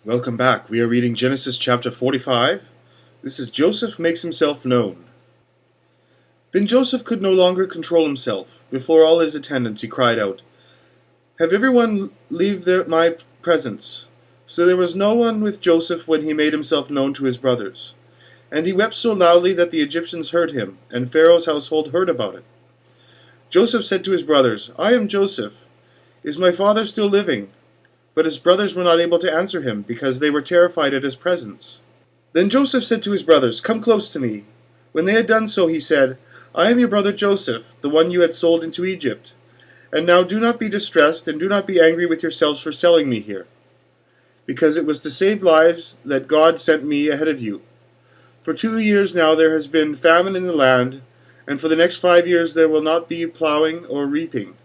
Welcome back. We are reading Genesis chapter 45. This is Joseph makes himself known. Then Joseph could no longer control himself. Before all his attendants he cried out, "Have everyone leave my presence." So there was no one with Joseph when he made himself known to his brothers. And he wept so loudly that the Egyptians heard him, and Pharaoh's household heard about it. Joseph said to his brothers, "I am Joseph. Is my father still living?" But his brothers were not able to answer him, because they were terrified at his presence. Then Joseph said to his brothers, "Come close to me." When they had done so, he said, "I am your brother Joseph, the one you had sold into Egypt. And now do not be distressed, and do not be angry with yourselves for selling me here, because it was to save lives that God sent me ahead of you. For 2 years now there has been famine in the land, and for the next 5 years there will not be plowing or reaping.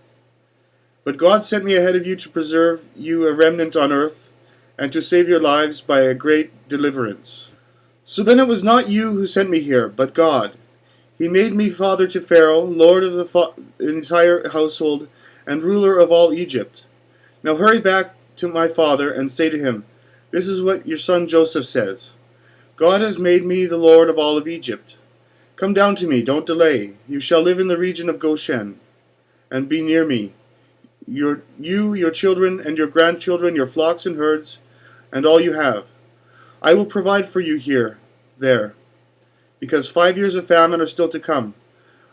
But God sent me ahead of you to preserve you a remnant on earth, and to save your lives by a great deliverance. So then it was not you who sent me here, but God. He made me father to Pharaoh, lord of the entire household, and ruler of all Egypt. Now hurry back to my father and say to him, 'This is what your son Joseph says. God has made me the lord of all of Egypt. Come down to me, don't delay. You shall live in the region of Goshen, and be near me. You, your children, and your grandchildren, your flocks and herds, and all you have. I will provide for you there, because 5 years of famine are still to come.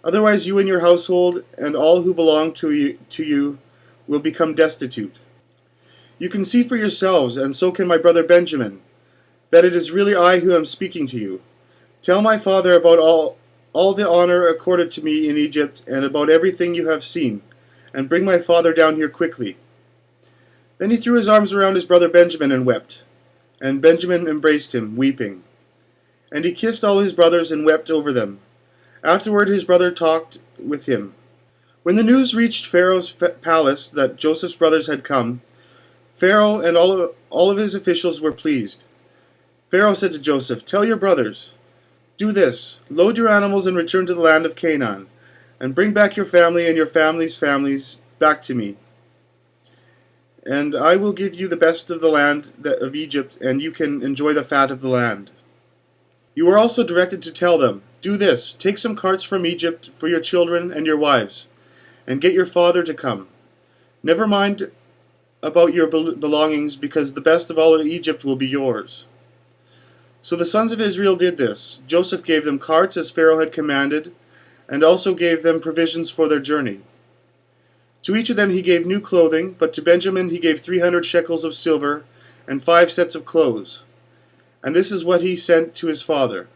Otherwise you and your household, and all who belong to you will become destitute. You can see for yourselves, and so can my brother Benjamin, that it is really I who am speaking to you. Tell my father about all the honor accorded to me in Egypt, and about everything you have seen, and bring my father down here quickly.' Then he threw his arms around his brother Benjamin and wept. And Benjamin embraced him, weeping. And he kissed all his brothers and wept over them. Afterward his brother talked with him. When the news reached Pharaoh's palace that Joseph's brothers had come, Pharaoh and all of his officials were pleased. Pharaoh said to Joseph, "Tell your brothers, do this, load your animals and return to the land of Canaan, and bring back your family and your family's families back to me. And I will give you the best of the land of Egypt, and you can enjoy the fat of the land." You are also directed to tell them, "Do this, take some carts from Egypt for your children and your wives, and get your father to come. Never mind about your belongings, because the best of all of Egypt will be yours." So the sons of Israel did this. Joseph gave them carts as Pharaoh had commanded, and also gave them provisions for their journey. To each of them he gave new clothing, but to Benjamin he gave 300 shekels of silver and 5 sets of clothes. And this is what he sent to his father: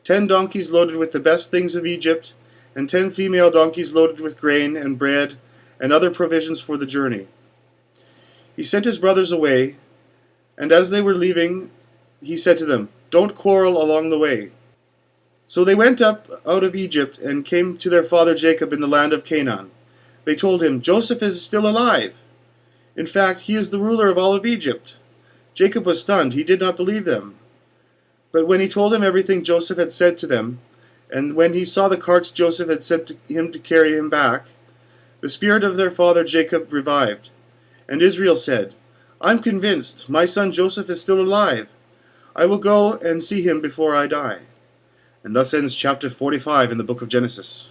10 donkeys loaded with the best things of Egypt, and 10 female donkeys loaded with grain and bread and other provisions for the journey. He sent his brothers away, and as they were leaving, he said to them, "Don't quarrel along the way." So they went up out of Egypt and came to their father Jacob in the land of Canaan. They told him, "Joseph is still alive. In fact, he is the ruler of all of Egypt." Jacob was stunned. He did not believe them. But when he told him everything Joseph had said to them, and when he saw the carts Joseph had sent to him to carry him back, the spirit of their father Jacob revived. And Israel said, "I'm convinced my son Joseph is still alive. I will go and see him before I die." And thus ends chapter 45 in the book of Genesis.